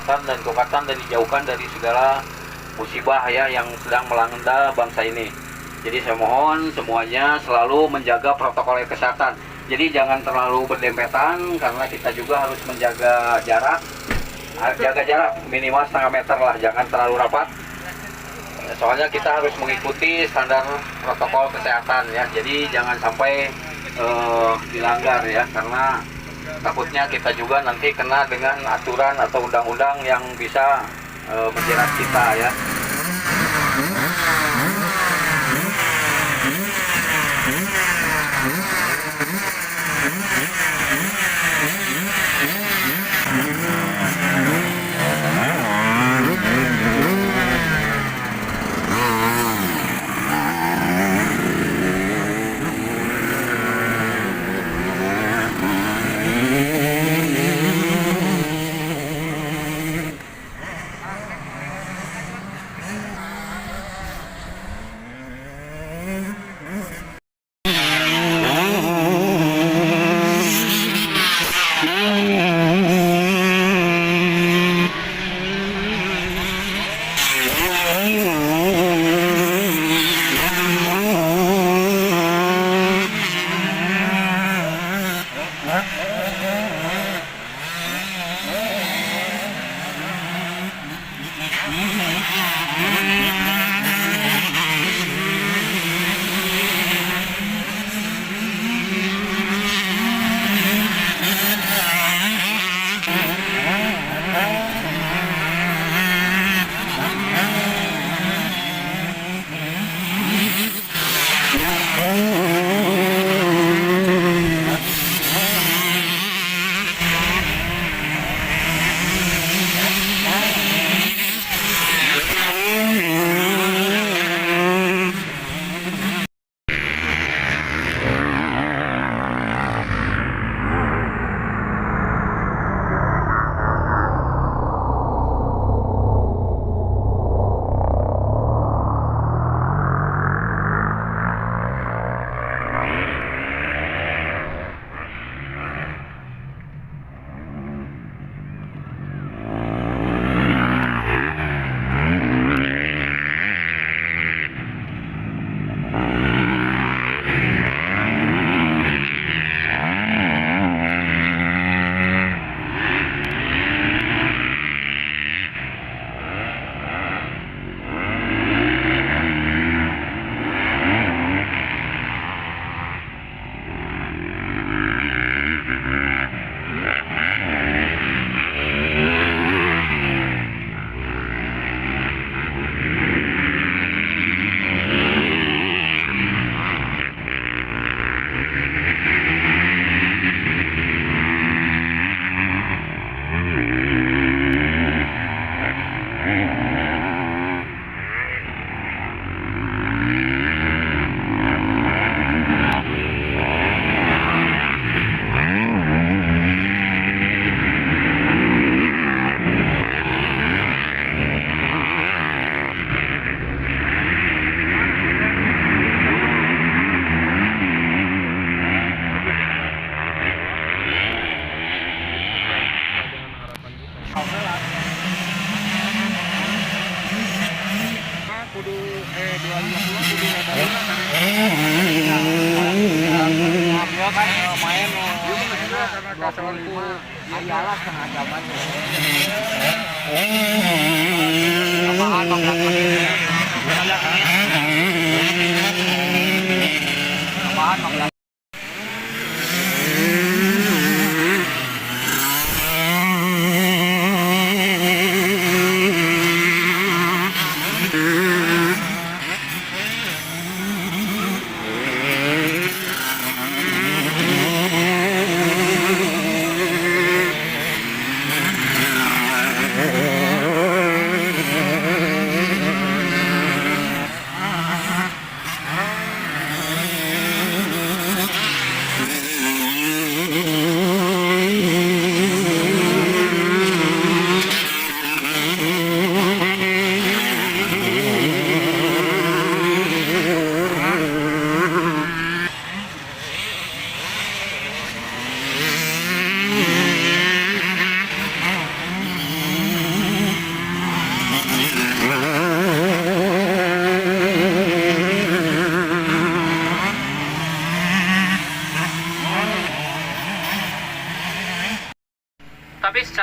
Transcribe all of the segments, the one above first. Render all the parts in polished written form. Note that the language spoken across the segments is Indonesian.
keselamatan dan keukatan dan dijauhkan dari segala musibah ya yang sedang melanda bangsa ini. Jadi saya mohon semuanya selalu menjaga protokol kesehatan. Jadi jangan terlalu berdempetan karena kita juga harus menjaga jarak. Jaga jarak minimal setengah meter lah, jangan terlalu rapat. Soalnya kita harus mengikuti standar protokol kesehatan ya. Jadi jangan sampai dilanggar ya, karena takutnya kita juga nanti kena dengan aturan atau undang-undang yang bisa menjerat kita ya.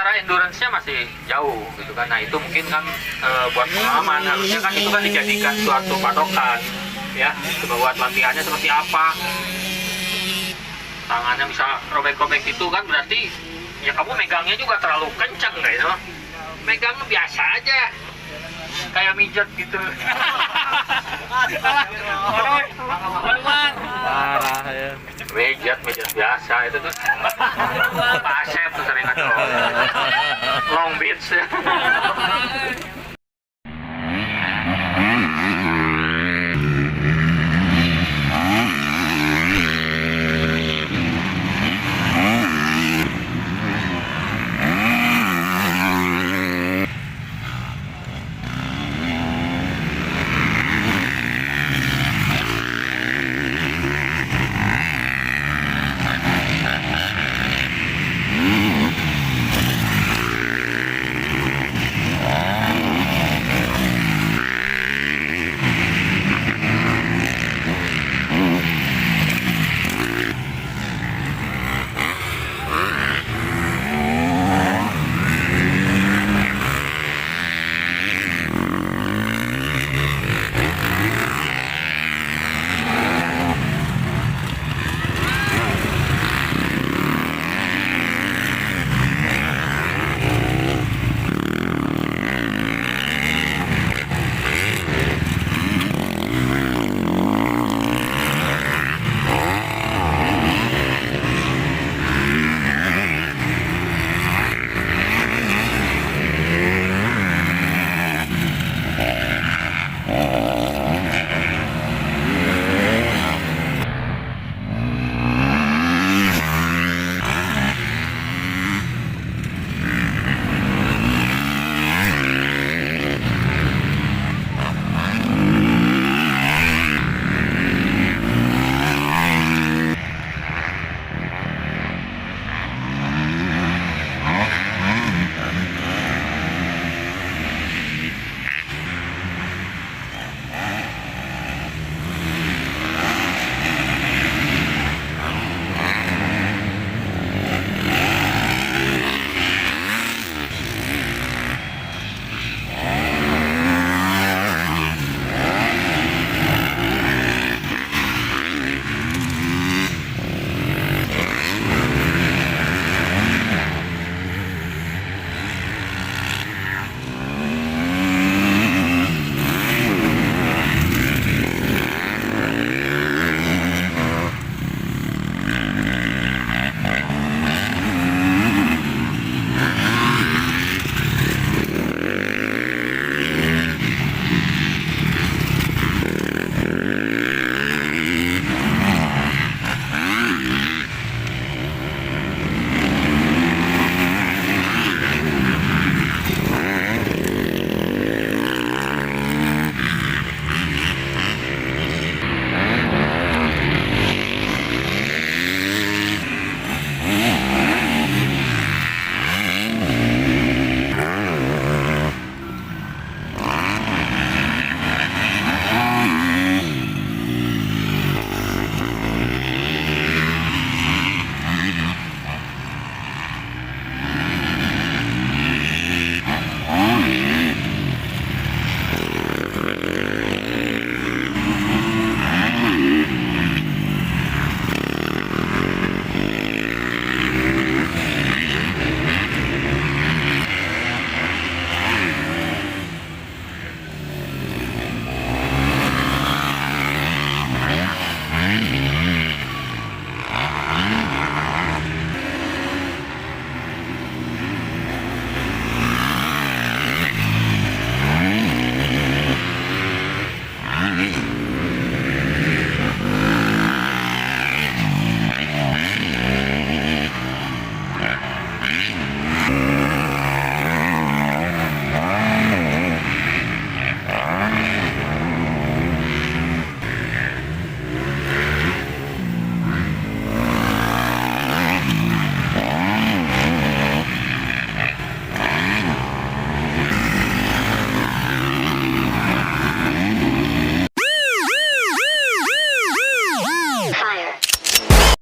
secara endurance-nya masih jauh gitu kan. Nah itu mungkin kan buat pengalaman, harusnya kan itu kan dijadikan suatu patokan ya, buat latihannya seperti apa. Tangannya bisa robek-robek itu kan berarti ya kamu megangnya juga terlalu kencang gitu. Megangnya biasa aja, kayak mijet gitu. Parah ya. Mijet biasa itu tuh. Pak Asep tuh sering ngaco. Long Beach ya.